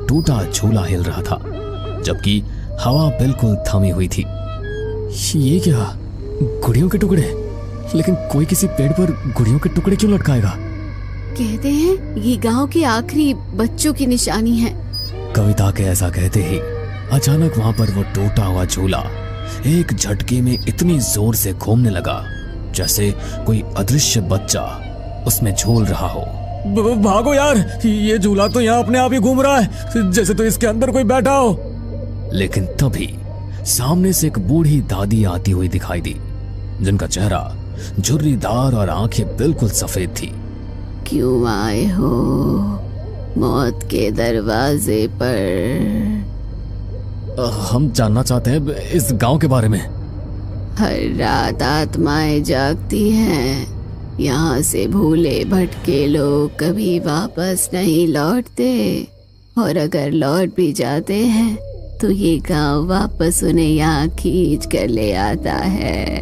टूटा झूला हिल रहा था, जबकि हवा बिल्कुल थमी हुई थी। ये क्या, गुड़ियों के टुकड़े? लेकिन कोई किसी पेड़ पर गुड़ियों के टुकड़े क्यों लटकाएगा? कहते हैं ये गांव के आखिरी बच्चों की निशानी है। कविता के ऐसा कहते ही अचानक वहां पर वो टूटा हुआ झूला एक झटके में इतनी जोर से घूमने लगा जैसे कोई अदृश्य बच्चा उसमें झूल रहा हो। भागो यार, ये झूला तो यहाँ अपने आप ही घूम रहा है, जैसे तो इसके अंदर कोई बैठा हो। लेकिन तभी सामने से एक बूढ़ी दादी आती हुई दिखाई दी, जिनका चेहरा झुर्रीदार और आंखें बिल्कुल सफेद थी। क्यों आए हो मौत के दरवाजे पर? हम जानना चाहते हैं इस गांव के बारे में। हर रात आत्माएं जागती हैं। यहाँ से भूले भटके लोग कभी वापस नहीं लौटते, और अगर लौट भी जाते हैं तो ये गांव वापस उन्हें यहाँ खींच कर ले आता है।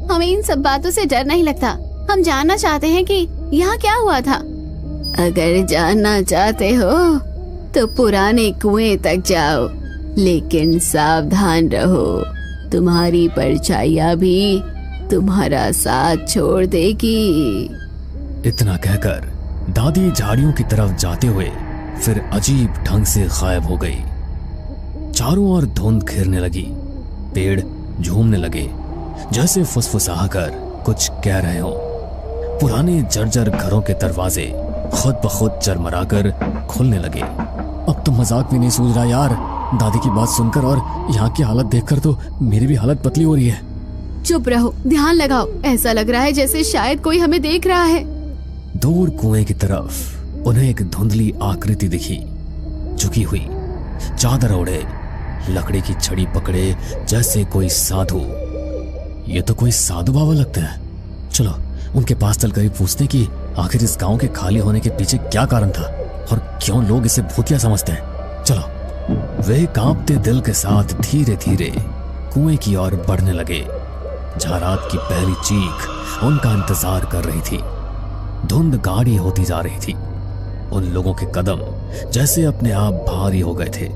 हमें इन सब बातों से डर नहीं लगता। हम जानना चाहते हैं कि यहाँ क्या हुआ था। अगर जानना चाहते हो तो पुराने कुएं तक जाओ, लेकिन सावधान रहो, तुम्हारी परछाइयाँ भी तुम्हारा साथ छोड़ देगी। इतना कहकर दादी झाड़ियों की तरफ जाते हुए फिर अजीब ढंग से गायब हो गई। चारों ओर धुंध घिरने लगी, पेड़ झूमने लगे जैसे फुसफुसाकर कुछ कह रहे हो। पुराने जर्जर घरों के दरवाजे खुद ब खुद चरमराकर खुलने लगे। अब तो मजाक भी नहीं सूझ रहा यार। दादी की बात सुनकर और यहाँ की हालत देखकर तो मेरी भी हालत पतली हो रही है। चुप रहो, ध्यान लगाओ। ऐसा लग रहा है जैसे शायद कोई हमें देख रहा है। दूर कुएं की तरफ उन्हें एक धुंधली आकृति दिखी, झुकी हुई, चादर ओढ़े, लकड़ी की छड़ी पकड़े जैसे कोई साधु। ये तो कोई साधु बाबा लगता है। चलो उनके पास चलकर पूछते कि आखिर इस गांव के खाली होने के पीछे क्या कारण था और क्यों लोग इसे भूतिया समझते हैं। चलो। वे कांपते दिल के साथ धीरे धीरे कुएं की ओर बढ़ने लगे, जहां रात की पहली चीख उनका इंतजार कर रही थी। धुंध गाढ़ी होती जा रही थी। उन लोगों के कदम जैसे अपने आप भारी हो गए थे।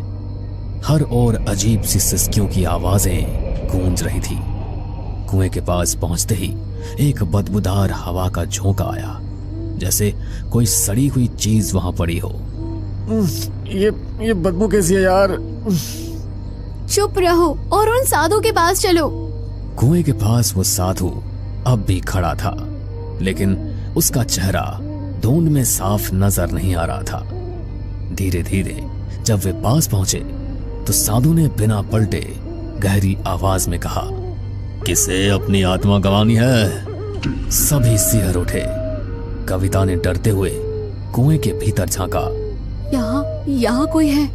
हर ओर अजीब सी सिसकियों की आवाजें गूंज रही थी। कुएं के पास पहुंचते ही एक बदबूदार हवा का झोंका आया, जैसे कोई सड़ी हुई चीज वहां पड़ी हो। ये बदबू कैसी है यार? चुप रहो और उन साधु के पास चलो। कुएं के पास वो साधु अब भी खड़ा था, लेकिन उसका चेहरा धुंध में साफ नजर नहीं आ रहा था। धीरे धीरे जब वे पास पहुंचे तो साधु ने बिना पलटे गहरी आवाज में कहा, किसे अपनी आत्मा गंवानी है? सभी सिहर उठे। कविता ने डरते हुए कुएं के भीतर झांका। यहाँ कोई है।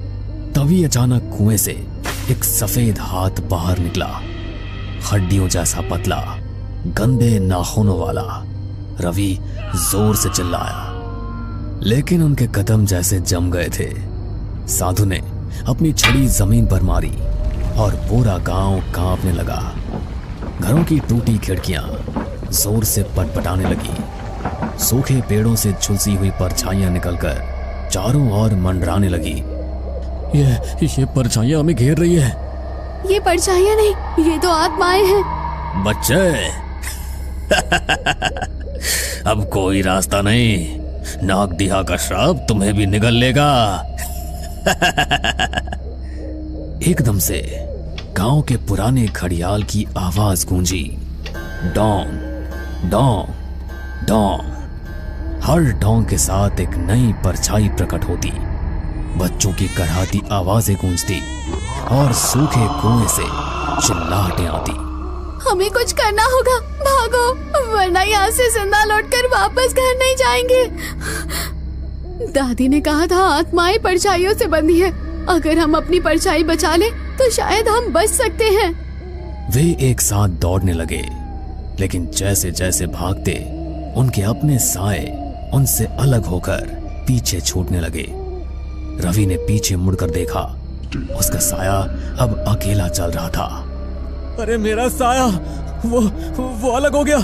तभी अचानक कुएं से एक सफेद हाथ बाहर निकला, हड्डियों जैसा पतला, गंदे नाखूनों वाला। रवि जोर से चिल्लाया, लेकिन उनके कदम जैसे जम गए थे। साधु ने अपनी छड़ी जमीन पर मारी और पूरा गांव कांपने लगा। घरों की टूटी खिड़कियां जोर से पटपटाने लगी। सूखे पेड़ों से झुलसी हुई परछाइयां निकलकर चारों ओर मंडराने लगी। ये परछाइयां हमें घेर रही है। ये परछाइयां नहीं, ये तो आत्माएं हैं। बच्चे अब कोई रास्ता नहीं। नागदिहा का श्राप तुम्हें भी निगल लेगा। एकदम से गांव के पुराने घड़ियाल की आवाज गूंजी। डोंग डोंग डोंग। हर डोंग के साथ एक नई परछाई प्रकट होती, बच्चों की कराहती आवाजें गूंजती और सूखे कुएं से चिल्लाहटें आती। हमें कुछ करना होगा, भागो, वरना यहाँ से जिंदा लौटकर वापस घर नहीं जाएंगे। दादी ने कहा था आत्माएं परछाइयों से बंधी है। अगर हम अपनी परछाई बचा ले तो शायद हम बच सकते हैं। वे एक साथ दौड़ने लगे, लेकिन जैसे जैसे भागते उनके अपने साए उनसे अलग होकर पीछे छूटने लगे। रवि ने पीछे मुड़कर देखा, उसका साया अब अकेला चल रहा था। अरे मेरा साया वो अलग हो गया।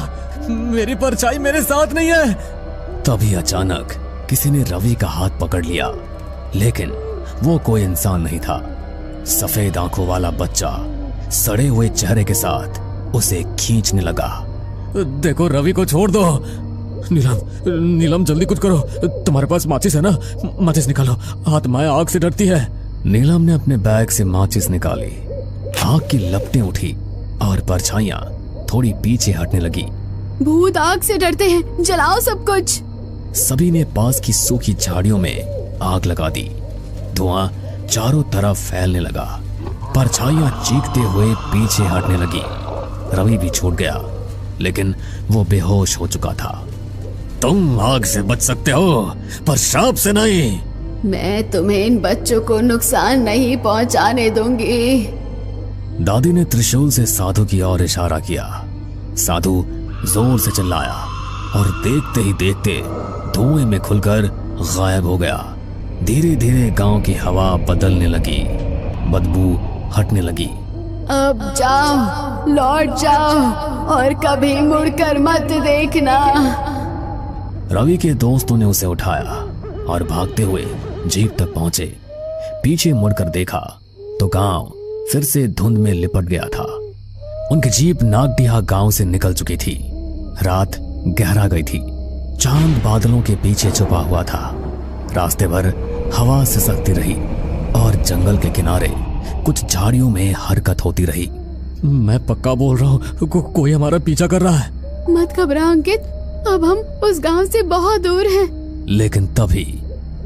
मेरी परछाई मेरे साथ नहीं है। तभी अचानक किसी ने रवि का हाथ पकड़ लिया, लेकिन वो कोई इंसान नहीं था। सफेद आंखों वाला बच्चा सड़े हुए चेहरे के साथ उसे खींचने लगा। देखो, रवि को छोड़ दो। नीलम जल्दी कुछ करो। तुम्हारे पास माचिस है ना? माचिस निकालो, आत्माएं आग से डरती है। नीलम ने अपने बैग से माचिस निकाली। आग की लपटें उठी और परछाइयां थोड़ी पीछे हटने लगी। भूत आग से डरते हैं, जलाओ सब कुछ। सभी ने पास की सूखी झाड़ियों में आग लगा दी। धुआं चारों तरफ फैलने लगा। परछाइयां चीखते हुए पीछे हटने लगी। रवि भी छूट गया, लेकिन वो बेहोश हो चुका था। तुम आग से बच सकते हो, पर श्राप से नहीं। मैं तुम्हें इन बच्चों को नुकसान नहीं पहुंचाने दूंगी। दादी ने त्रिशूल से साधु की ओर इशारा किया। साधु जोर से चिल्लाया और देखते ही देखते धुएं में खुलकर गायब हो गया। धीरे धीरे गांव की हवा बदलने लगी, बदबू हटने लगी। अब जाओ, लौट जाओ और कभी मुड़कर मत देखना। रवि के दोस्तों ने उसे उठाया और भागते हुए जीप तक पहुंचे। पीछे मुड़कर देखा तो गांव फिर से धुंध में लिपट गया था। उनकी जीप नागडीहा गांव से निकल चुकी थी। रात गहरा गई थी। चांद बादलों के पीछे छुपा हुआ था। रास्ते भर हवा सिसकती रही और जंगल के किनारे कुछ झाड़ियों में हरकत होती रही। मैं पक्का बोल रहा हूँ, कोई हमारा पीछा कर रहा है। मत घबरा अंकित, अब हम उस गांव से बहुत दूर हैं। लेकिन तभी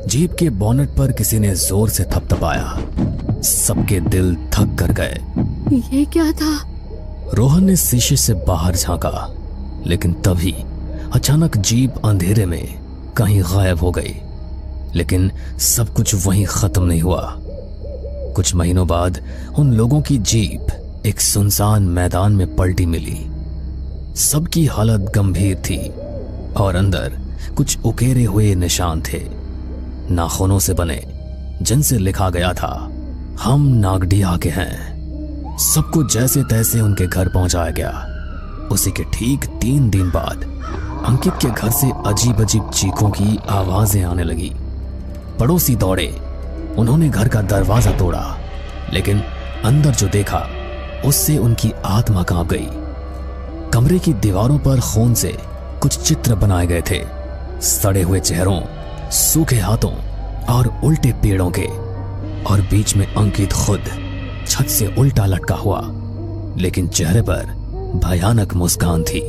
जीप के बोनेट पर किसी ने जोर से थपथपाया। सबके दिल थक कर गए। ये क्या था? रोहन ने शीशे से बाहर झांका, लेकिन तभी अचानक जीप अंधेरे में कहीं गायब हो गई। लेकिन सब कुछ वहीं खत्म नहीं हुआ। कुछ महीनों बाद उन लोगों की जीप एक सुनसान मैदान में पलटी मिली। सबकी हालत गंभीर थी और अंदर कुछ उकेरे हुए निशान थे, नाखूनों से बने, जिनसे लिखा गया था, हम नागडीहा के हैं। सबको जैसे तैसे उनके घर पहुंचाया गया। उसी के ठीक 3 दिन बाद अंकित के घर से अजीब अजीब चीखों की आवाजें आने लगी। पड़ोसी दौड़े। उन्होंने घर का दरवाजा तोड़ा, लेकिन अंदर जो देखा उससे उनकी आत्मा कांप गई। कमरे की दीवारों पर खून से कुछ चित्र बनाए गए थे, सड़े हुए चेहरों, सूखे हाथों और उल्टे पेड़ों के। और बीच में अंकित खुद छत से उल्टा लटका हुआ, लेकिन चेहरे पर भयानक मुस्कान थी।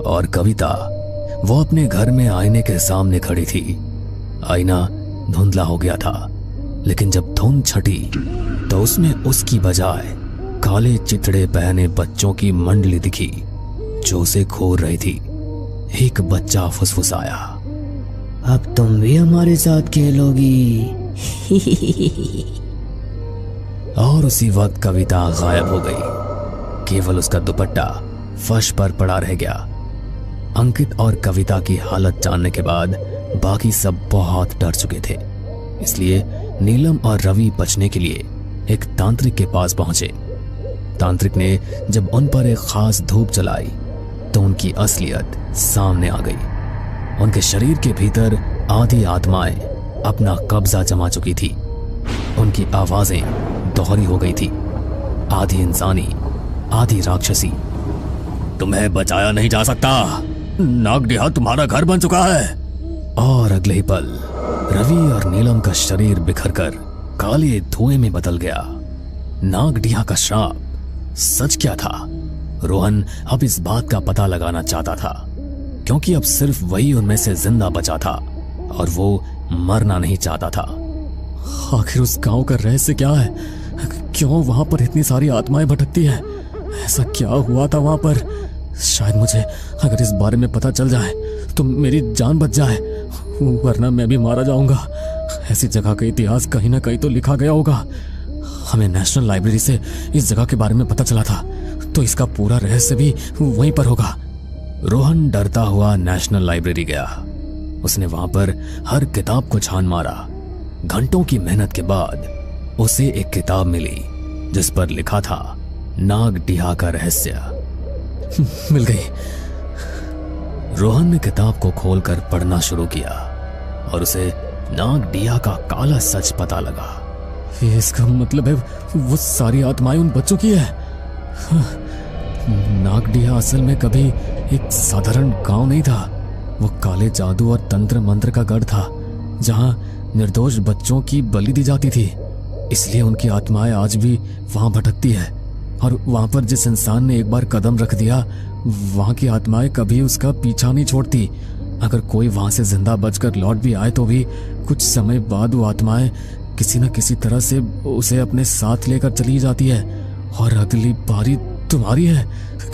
और कविता, वो अपने घर में आईने के सामने खड़ी थी। आईना धुंधला हो गया था, लेकिन जब धुंध छटी तो उसमें उसकी बजाय काले चितड़े पहने बच्चों की मंडली दिखी जो उसे घूर रही थी। एक बच्चा फुसफुसाया, अब तुम भी हमारे साथ खेलोगी। और उसी वक्त कविता गायब हो गई। केवल उसका दुपट्टा फर्श पर पड़ा रह गया। अंकित और कविता की हालत जानने के बाद बाकी सब बहुत डर चुके थे। इसलिए नीलम और रवि बचने के लिए एक तांत्रिक के पास पहुंचे। तांत्रिक ने जब उन पर एक खास धूप जलाई तो उनकी असलियत सामने आ गई। उनके शरीर के भीतर आधी आत्माएं अपना कब्जा जमा चुकी थी। उनकी आवाजें दोहरी हो गई थी, आधी इंसानी आधी राक्षसी। तुम्हें बचाया नहीं जा सकता, नागडीहा तुम्हारा घर बन चुका है। और अगले ही पल रवि और नीलम का शरीर बिखरकर काले धुएं में बदल गया। नागडीहा का श्राप सच क्या था? रोहन अब इस बात का पता लगाना चाहता था, क्योंकि अब सिर्फ वही उनमें से जिंदा बचा था और वो मरना नहीं चाहता था। आखिर उस गांव का रहस्य क्या है? क्यों वहां पर इतनी सारी आत्माएं भटकती हैं? ऐसा क्या हुआ था वहां पर? शायद मुझे अगर इस बारे में पता चल जाए तो मेरी जान बच जाए, वरना मैं भी मारा जाऊंगा। ऐसी जगह का इतिहास कहीं ना कहीं तो लिखा गया होगा। हमें नेशनल लाइब्रेरी से इस जगह के बारे में पता चला था, तो इसका पूरा रहस्य भी वहीं पर होगा। रोहन डरता हुआ नेशनल लाइब्रेरी गया। उसने वहां पर हर किताब को छान मारा। घंटों की मेहनत के बाद उसे एक किताब मिली जिस पर लिखा था नागडीहा का रहस्य। मिल गई। रोहन ने किताब को खोलकर पढ़ना शुरू किया और उसे नागडीहा का काला सच पता लगा। इसका मतलब है वो सारी आत्माएं उन बच्चों की है। नागडिया असल में कभी एक साधारण गांव नहीं था। वो काले जादू और तंत्र मंत्र का गढ़ था जहां निर्दोष बच्चों की बलि दी जाती थी। इसलिए उनकी आत्माएं आज भी वहां भटकती है और वहां पर जिस इंसान ने एक बार कदम रख दिया वहां की आत्माएं कभी उसका पीछा नहीं छोड़ती। अगर कोई वहां से जिंदा बचकर लौट भी आए तो भी कुछ समय बाद वो आत्माएं किसी न किसी तरह से उसे अपने साथ लेकर चली जाती है और अगली बारी तुम्हारी है।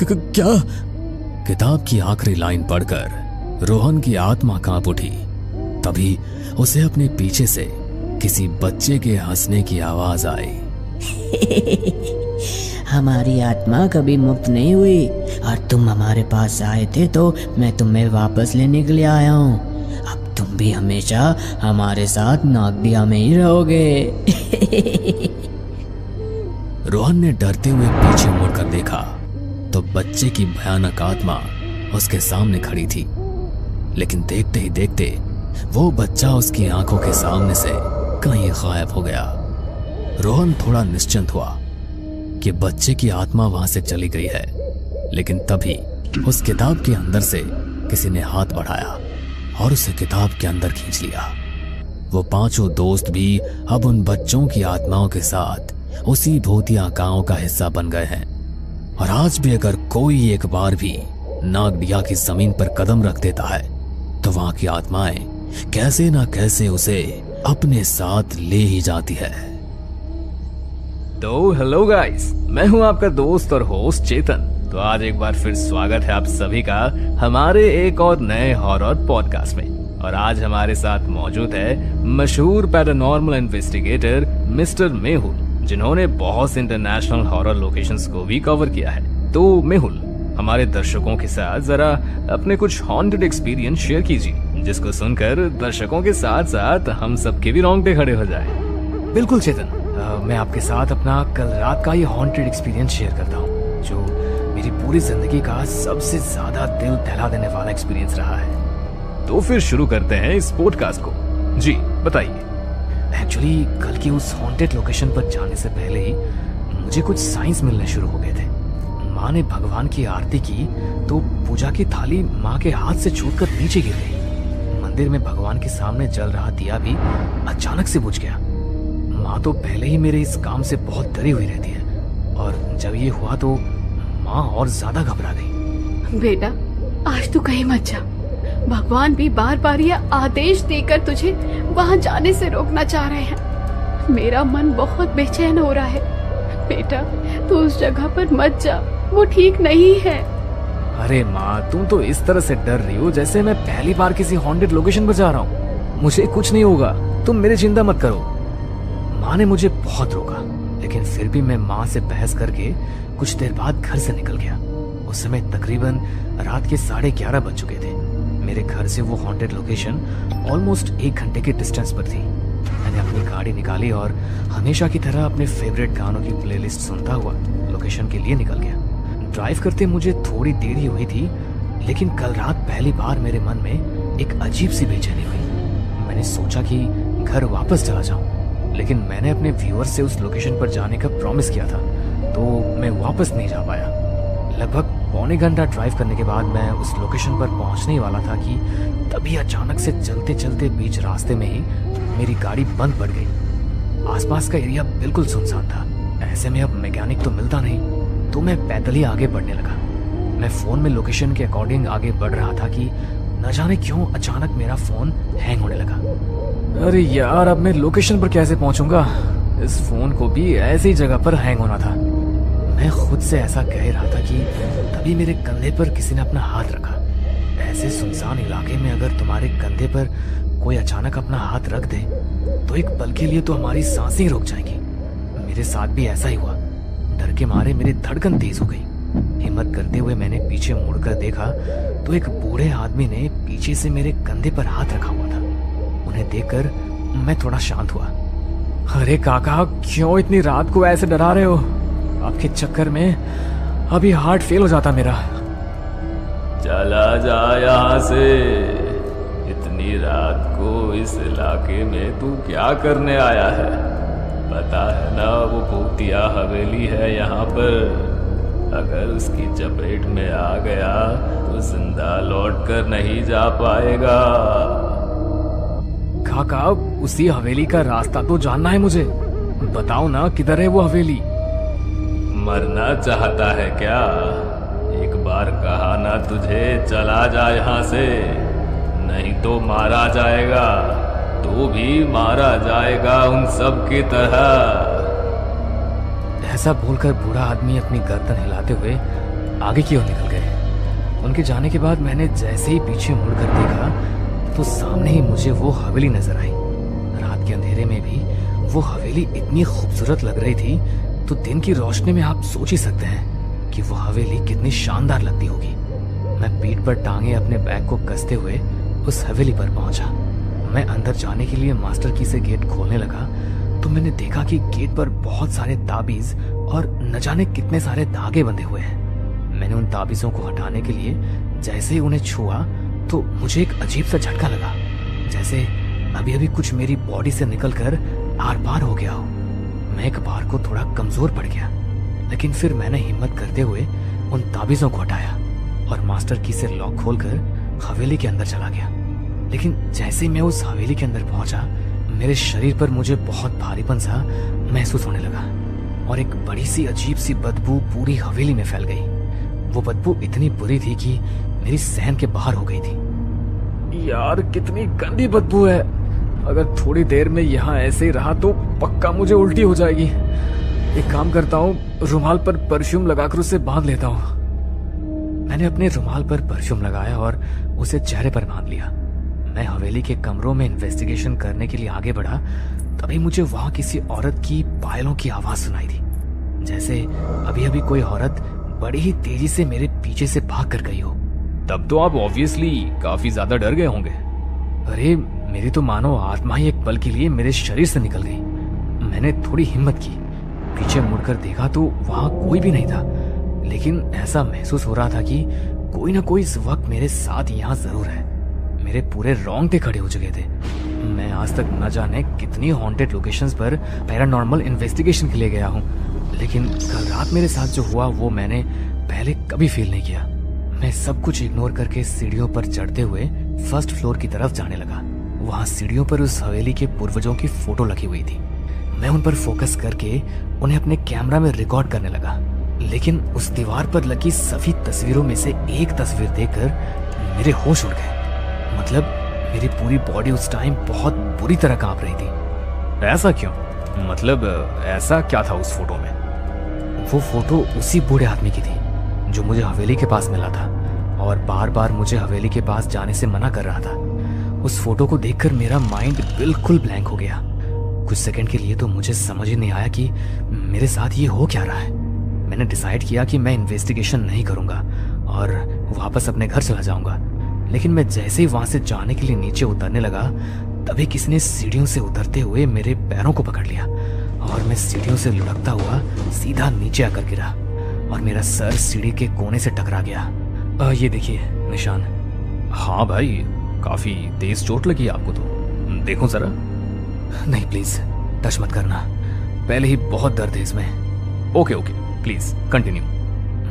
क्या? किताब की आखिरी लाइन पढ़कर रोहन की आत्मा कांप उठी। तभी उसे अपने पीछे से किसी बच्चे के हंसने की आवाज आई। हमारी आत्मा कभी मुक्त नहीं हुई और तुम हमारे पास आए थे तो मैं तुम्हें वापस लेने के लिए आया हूँ। अब तुम भी हमेशा हमारे साथ नागदिया में ही रहोगे। रोहन ने डरते हुए पीछे मुड़कर देखा तो बच्चे की भयानक आत्मा उसके सामने खड़ी थी। लेकिन देखते ही देखते वो बच्चा उसकी आंखों के सामने से कहीं गायब हो गया। रोहन थोड़ा निश्चिंत हुआ कि बच्चे की आत्मा वहां से चली गई है। लेकिन तभी उस किताब के अंदर से किसी ने हाथ बढ़ाया और उसे किताब के अंदर खींच लिया। वो पांचों दोस्त भी अब उन बच्चों की आत्माओं के साथ उसी भूतिया गांव का हिस्सा बन गए हैं। और आज भी अगर कोई एक बार भी नागडिया की जमीन पर कदम रख देता है तो वहां की आत्माएं कैसे ना कैसे उसे अपने साथ ले ही जाती है। तो हेलो गाइस, मैं हूं आपका दोस्त और होस्ट चेतन। तो आज एक बार फिर स्वागत है आप सभी का हमारे एक और नए हॉरर पॉडकास्ट में। और आज हमारे साथ मौजूद है मशहूर पैरानॉर्मल इन्वेस्टिगेटर मिस्टर मेहुल, जिन्होंने बहुत से इंटरनेशनल हॉरर लोकेशंस को भी कवर किया है। तो मेहुल, हमारे दर्शकों के साथ जरा अपने कुछ हॉन्टेड एक्सपीरियंस शेयर कीजिए, जिसको सुनकर दर्शकों के साथ साथ हम सबके भी रोंगटे खड़े हो जाए। बिल्कुल चेतन, मैं आपके साथ अपना कल रात का ये हॉन्टेड एक्सपीरियंस शेयर करता हूँ, जो मेरी पूरी जिंदगी का सबसे ज्यादा दिल दहला देने वाला एक्सपीरियंस रहा है। तो फिर शुरू करते हैं इस पॉडकास्ट को। जी बताइए। एक्चुअली कल की उस हॉन्टेड लोकेशन पर जाने से पहले ही मुझे कुछ साइंस मिलने शुरू हो गए थे। माँ ने भगवान की आरती की तो पूजा की थाली माँ के हाथ से छूटकर नीचे गिर गई। मंदिर में भगवान के सामने जल रहा दिया भी अचानक से बुझ गया। माँ तो पहले ही मेरे इस काम से बहुत डरी हुई रहती है और जब ये हुआ तो माँ और ज्यादा घबरा गई। बेटा, आज तू कहीं मत जा। भगवान भी बार बार यह आदेश देकर तुझे वहाँ जाने से रोकना चाह रहे हैं। मेरा मन बहुत बेचैन हो रहा है। बेटा, तू उस जगह पर मत जा, वो ठीक नहीं है। अरे माँ, तुम तो इस तरह से डर रही हो जैसे मैं पहली बार किसी हॉन्टेड लोकेशन पर जा रहा हूँ। मुझे कुछ नहीं होगा, तुम मेरी चिंता मत करो। माँ ने मुझे बहुत रोका, लेकिन फिर भी मैं माँ से बहस करके कुछ देर बाद घर से निकल गया। उस समय तकरीबन रात के 11:30 बज चुके थे। मेरे घर से वो हॉन्टेड लोकेशन ऑलमोस्ट 1 घंटे के डिस्टेंस पर थी। मैंने अपनी गाड़ी निकाली और हमेशा की तरह अपने फेवरेट गानों की प्लेलिस्ट सुनता हुआ लोकेशन के लिए निकल गया। ड्राइव करते मुझे थोड़ी देरी हुई थी, लेकिन कल रात पहली बार मेरे मन में एक अजीब सी बेचैनी हुई। मैंने सोचा कि घर वापस चला जाऊं, लेकिन मैंने अपने व्यूअर से उस लोकेशन पर जाने का प्रॉमिस किया था, तो मैं वापस नहीं जा पाया। लगभग पौने घंटा ड्राइव करने के बाद मैं उस लोकेशन पर पहुंचने वाला था कि तभी अचानक से चलते चलते बीच रास्ते में ही मेरी गाड़ी बंद पड़ गई। आसपास का एरिया बिल्कुल सुनसान था। ऐसे में अब मैकेनिक तो मिलता नहीं, तो मैं पैदल ही आगे बढ़ने लगा। मैं फोन में लोकेशन के अकॉर्डिंग आगे बढ़ रहा था कि न जाने क्यों अचानक मेरा फोन हैंग होने लगा। अरे यार, अब मैं लोकेशन पर कैसे पहुंचूंगा? इस फोन को भी ऐसी जगह पर हैंग होना था। मैं खुद से ऐसा कह रहा था कि तभी मेरे कंधे पर किसी ने अपना हाथ रखा। ऐसे सुनसान इलाके में अगर तुम्हारे कंधे पर कोई अचानक अपना हाथ रख दे तो एक पल के लिए तो हमारी सांसें रुक जाएंगी। मेरे साथ भी ऐसा ही हुआ। डर के मारे मेरी धड़कन तेज हो गई। हिम्मत करते हुए मैंने पीछे मुड़कर देखा तो एक बूढ़े आदमी ने पीछे से मेरे कंधे पर हाथ रखा हुआ था। उन्हें देखकर मैं थोड़ा शांत हुआ। अरे काका, क्यों इतनी रात को ऐसे डरा रहे हो? आपके चक्कर में अभी हार्ट फेल हो जाता मेरा। चला जा यहाँ से। इतनी रात को इस इलाके में तू क्या करने आया है? पता है ना वो भूतिया हवेली है यहाँ पर। अगर उसकी चपेट में आ गया तो जिंदा लौट कर नहीं जा पाएगा। काका, उसी हवेली का रास्ता तो जानना है मुझे। बताओ ना किधर है वो हवेली। मरना चाहता है क्या? एक बार कहा ना तुझे चला जा यहाँ से, नहीं तो मारा जाएगा। तू भी मारा जाएगा उन सब की तरह। ऐसा बोलकर बूढ़ा आदमी अपनी गर्दन हिलाते हुए आगे की ओर निकल गए। उनके जाने के बाद मैंने जैसे ही पीछे मुड़कर देखा तो सामने ही मुझे वो हवेली नजर आई। रात के अंधेरे में भी वो हवेली इतनी खूबसूरत लग रही थी, तो दिन की रोशनी में आप सोच ही सकते हैं कि वो हवेली कितनी शानदार लगती होगी। मैं पीठ पर टांगे अपने बैग को कसते हुए उस हवेली पर पहुंचा। मैं अंदर जाने के लिए मास्टर की से गेट खोलने लगा तो मैंने देखा कि गेट पर बहुत सारे ताबीज और न जाने कितने सारे धागे बंधे हुए हैं। मैंने उन ताबीजों को हटाने के लिए जैसे ही उन्हें छुआ तो मुझे एक अजीब सा झटका लगा, जैसे अभी अभी कुछ मेरी बॉडी से निकलकर आर पार हो गया हो। मैं एक बार को थोड़ा कमजोर पड़ गया, लेकिन फिर मैंने हिम्मत करते हुए उन ताबीजों को हटाया और मास्टर की से लॉक खोलकर हवेली के अंदर चला गया। लेकिन जैसे ही मैं उस हवेली के अंदर पहुंचा, मेरे शरीर पर मुझे बहुत भारीपन सा महसूस होने लगा और एक बड़ी सी अजीब सी बदबू पूरी हवेली में फैल गई। वो बदबू इतनी बुरी थी कि मेरी सहन के बाहर हो गई थी। यार, कितनी गंदी बदबू है। अगर थोड़ी देर में यहाँ ऐसे ही रहा तो पक्का मुझे उल्टी हो जाएगी। एक काम करता हूँ, रुमाल पर परफ्यूम लगाकर उसे बांध लेता हूँ। मैंने अपने रुमाल पर परफ्यूम लगाया और उसे चेहरे पर बांध लिया। मैं हवेली के कमरों में इन्वेस्टिगेशन करने के लिए आगे बढ़ा, तभी मुझे वहां किसी औरत की पायलों की आवाज सुनाई दी, जैसे अभी अभी कोई औरत बड़ी ही तेजी से मेरे पीछे से भाग कर गई हो। तब तो आप ऑब्वियसली काफी ज्यादा डर गए होंगे। अरे, मेरी तो मानो आत्मा ही एक पल के लिए मेरे शरीर से निकल गई। मैंने थोड़ी हिम्मत की, पीछे मुड़कर देखा तो वहां कोई भी नहीं था, लेकिन ऐसा महसूस हो रहा था कि कोई ना कोई इस वक्त मेरे साथ यहाँ जरूर है। मेरे पूरे रोंगटे खड़े हो चुके थे। मैं आज तक न जाने कितनी हॉन्टेड लोकेशंस पर पैरानॉर्मल इन्वेस्टिगेशन के लिए गया हूँ, लेकिन कल रात मेरे साथ जो हुआ वो मैंने पहले कभी फील नहीं किया। मैं सब कुछ इग्नोर करके सीढ़ियों पर चढ़ते हुए फर्स्ट फ्लोर की तरफ जाने लगा। वहाँ सीढ़ियों पर उस हवेली के पूर्वजों की फोटो लगी हुई थी। मैं उन पर फोकस करके उन्हें अपने कैमरा में रिकॉर्ड करने लगा, लेकिन उस दीवार पर लगी सफेद तस्वीरों में से एक तस्वीर देखकर मेरे होश उड़ गए। मतलब मेरी पूरी बॉडी उस टाइम बहुत बुरी तरह कांप रही थी। ऐसा क्यों? मतलब ऐसा क्या था उस फोटो में? वो फोटो उसी बूढ़े आदमी की थी जो मुझे हवेली के पास मिला था और बार बार मुझे हवेली के पास जाने से मना कर रहा था। उस फोटो को देखकर मेरा माइंड बिल्कुल ब्लैंक हो गया। कुछ सेकंड के लिए तो मुझे समझ ही नहीं आया कि मेरे साथ ये हो क्या रहा है। मैंने डिसाइड किया कि मैं इन्वेस्टिगेशन नहीं करूंगा और वापस अपने घर चला जाऊंगा। लेकिन मैं जैसे ही वहां से जाने के लिए नीचे उतरने लगा, तभी किसी ने सीढ़ियों से उतरते हुए मेरे पैरों को पकड़ लिया और मैं सीढ़ियों से लुढ़कता हुआ सीधा नीचे आकर गिरा और मेरा सर सीढ़ी के कोने से टकरा गया। ये देखिए निशान। हाँ भाई, काफी तेज चोट लगी आपको तो। देखो जरा। नहीं प्लीज, टच मत करना, पहले ही बहुत दर्द है इसमें। Okay okay, please continue.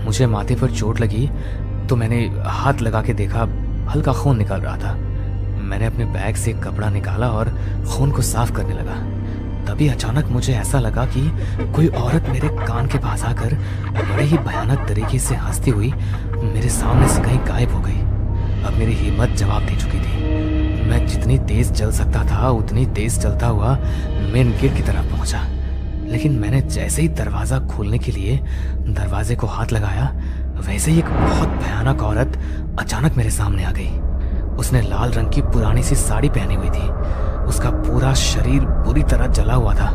मुझे माथे पर चोट लगी तो मैंने हाथ लगा के देखा, हल्का खून निकल रहा था। मैंने अपने बैग से कपड़ा निकाला और खून को साफ करने लगा। तभी अचानक मुझे ऐसा लगा कि कोई औरत मेरे कान के पास आकर बड़े ही भयानक तरीके से हंसती हुई मेरे सामने से कहीं गायब हो गई। अब मेरी हिम्मत जवाब दे चुकी थी। मैं जितनी तेज चल सकता था उतनी तेज चलता हुआ मेन गेट की तरफ पहुंचा, लेकिन मैंने जैसे ही दरवाजा खोलने के लिए दरवाजे को हाथ लगाया, वैसे ही एक बहुत भयानक औरत अचानक मेरे सामने आ गई। उसने लाल रंग की पुरानी सी साड़ी पहनी हुई थी। उसका पूरा शरीर बुरी तरह जला हुआ था,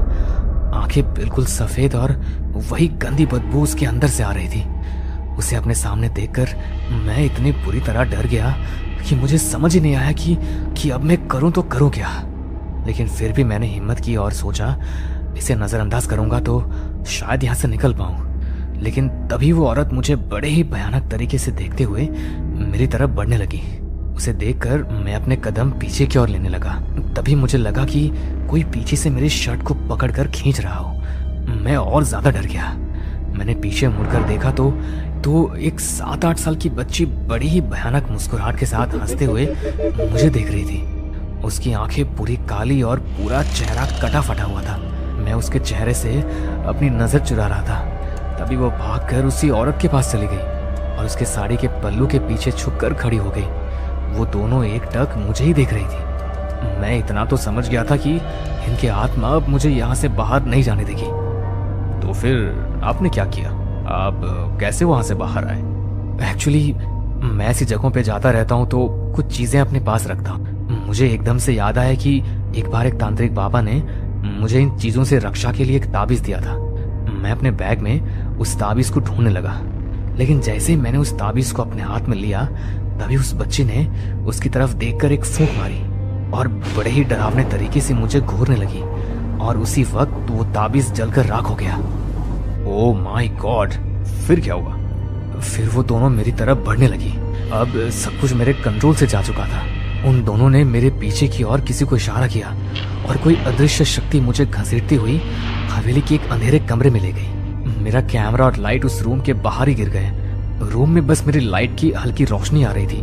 आंखें बिल्कुल सफेद और वही गंदी बदबू उसके अंदर से आ रही थी। उसे अपने सामने देखकर मैं इतनी बुरी तरह डर गया कि मुझे समझ ही नहीं आया कि अब मैं करूं तो करूं क्या। लेकिन फिर भी मैंने हिम्मत की और सोचा इसे नजरअंदाज करूंगा तो शायद यहां से निकल पाऊं। लेकिन तभी वो औरत मुझे बड़े ही भयानक तरीके से देखते हुए मेरी तरफ बढ़ने लगी। उसे देखकर मैं अपने कदम पीछे की ओर लेने लगा। तभी मुझे लगा कि कोई पीछे से मेरी शर्ट को पकड़कर खींच रहा हो। मैं और ज्यादा डर गया। मैंने पीछे मुड़कर देखा तो एक 7-8 साल की बच्ची बड़ी ही भयानक मुस्कुराहट के साथ हंसते हुए मुझे देख रही थी। उसकी आंखें पूरी काली और पूरा चेहरा कटा फटा हुआ था। मैं उसके चेहरे से अपनी नजर चुरा रहा था। तभी वो भागकर उसी औरत के पास चली गई और उसके साड़ी के पल्लू के पीछे छुपकर खड़ी हो गई। वो दोनों एक टक मुझे ही देख रही थी। मैं इतना तो समझ गया था कि इनकी आत्मा अब मुझे यहाँ से बाहर नहीं जाने देगी। तो फिर आपने क्या किया? आप कैसे वहां से बाहर आए? एक्चुअली मैं ऐसी जगहों पे जाता रहता हूँ तो कुछ चीजें अपने पास रखता हूँ। मुझे एकदम से याद आया कि एक बार एक तांत्रिक बाबा ने मुझे इन चीजों से रक्षा के लिए एक ताबीज दिया था। मैं अपने बैग में उस ताबीज को ढूंढने लगा, लेकिन जैसे ही मैंने उस ताबीज को अपने हाथ में लिया तभी उस बच्ची ने उसकी तरफ देखकर एक फूंक मारी और बड़े ही डरावने तरीके से मुझे घूरने लगी और उसी वक्त वो ताबीज जलकर राख हो गया। Oh my God! फिर क्या हुआ? फिर वो दोनों मेरी तरफ बढ़ने लगी। अब सब कुछ मेरे कंट्रोल से जा चुका था। उन दोनों ने मेरे पीछे की ओर किसी को इशारा किया और कोई अदृश्य शक्ति मुझे घसीटती हुई हवेली के एक अंधेरे कमरे में ले गई। मेरा कैमरा और लाइट उस रूम के बाहर ही गिर गए। रूम में बस मेरी लाइट की हल्की रोशनी आ रही थी।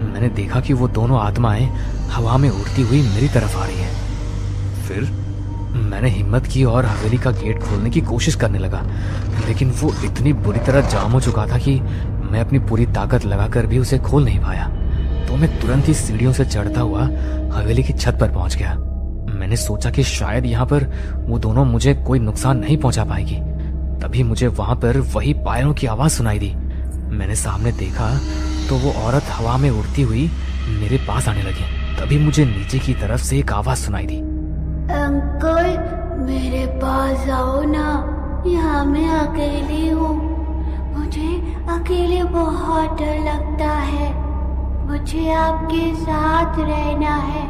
मैंने देखा कि वो दोनों आत्माएं हवा में उड़ती हुई मेरी तरफ आ रही हैं। फिर मैंने हिम्मत की और हवेली का गेट खोलने की कोशिश करने लगा, लेकिन वो इतनी बुरी तरह जाम हो चुका था कि मैं अपनी पूरी ताकत लगाकर भी उसे खोल नहीं पाया। तो मैं तुरंत ही सीढ़ियों से चढ़ता हुआ हवेली की छत पर पहुंच गया। मैंने सोचा कि शायद यहाँ पर वो दोनों मुझे कोई नुकसान नहीं पहुंचा पाएगी। तभी मुझे वहां पर वही पायरों की आवाज सुनाई दी। मैंने सामने देखा तो वो औरत हवा में उड़ती हुई मेरे पास आने लगी। तभी मुझे नीचे की तरफ से एक आवाज सुनाई दी। अंकल, मेरे पास आओ ना, यहाँ मैं अकेली हूँ। मुझे अकेले बहुत डर लगता है। मुझे आपके साथ रहना है,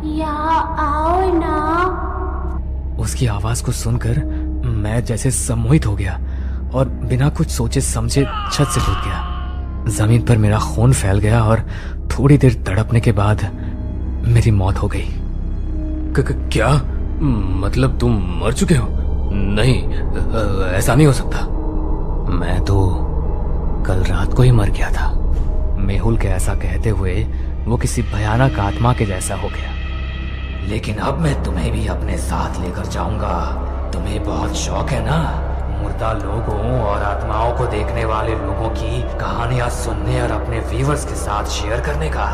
यहाँ आओ ना। उसकी आवाज को सुनकर मैं जैसे सम्मोहित हो गया और बिना कुछ सोचे समझे छत से कूद गया। जमीन पर मेरा खून फैल गया और थोड़ी देर तड़पने के बाद मेरी मौत हो गई। क्या मतलब तुम मर चुके हो? नहीं, ऐसा नहीं हो सकता। मैं तो कल रात को ही मर गया था। मेहुल के ऐसा कहते हुए वो किसी भयानक आत्मा के जैसा हो गया। लेकिन अब मैं तुम्हें भी अपने साथ लेकर जाऊंगा। तुम्हें बहुत शौक है ना मुर्दा लोगों और आत्माओं को देखने वाले लोगों की कहानियां सुनने और अपने व्यूअर्स के साथ शेयर करने का।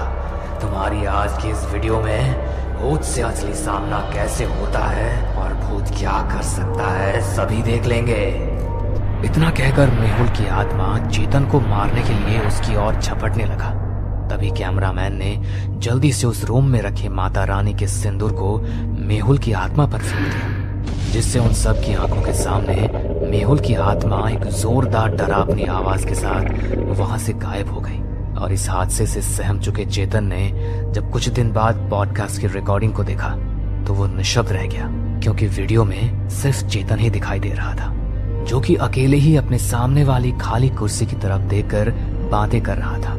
तुम्हारी आज की इस वीडियो में भूत से असली सामना कैसे होता है और भूत क्या कर सकता है सभी देख लेंगे। इतना कहकर मेहुल की आत्मा चेतन को मारने के लिए उसकी ओर झपटने लगा। तभी कैमरामैन ने जल्दी से उस रूम में रखे माता रानी के सिंदूर को मेहुल की आत्मा पर फेंक दिया, जिससे उन सब की आंखों के सामने मेहुल की आत्मा एक जोरदार डरावनी आवाज के साथ वहां से गायब हो गई। और इस हादसे से सहम चुके चेतन ने जब कुछ दिन बाद पॉडकास्ट की रिकॉर्डिंग को देखा तो वो निशब्द रह गया, क्योंकि वीडियो में सिर्फ चेतन ही दिखाई दे रहा था, जो कि अकेले ही अपने सामने वाली खाली कुर्सी की तरफ देखकर बातें कर रहा था।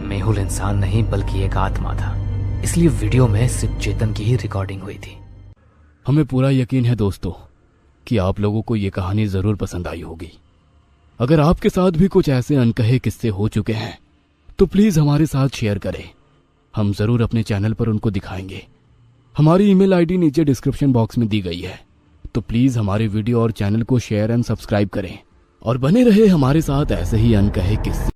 मेहुल इंसान नहीं बल्कि एक आत्मा था, इसलिए वीडियो में सिर्फ चेतन की ही रिकॉर्डिंग हुई थी। हमें पूरा यकीन है दोस्तों कि आप लोगों को ये कहानी जरूर पसंद आई होगी। अगर आपके साथ भी कुछ ऐसे अनकहे किस्से हो चुके हैं तो प्लीज हमारे साथ शेयर करें। हम जरूर अपने चैनल पर उनको दिखाएंगे। हमारी ईमेल आईडी नीचे डिस्क्रिप्शन बॉक्स में दी गई है, तो प्लीज हमारे वीडियो और चैनल को शेयर एंड सब्सक्राइब करें और बने रहे हमारे साथ ऐसे ही अनकहे किस्से।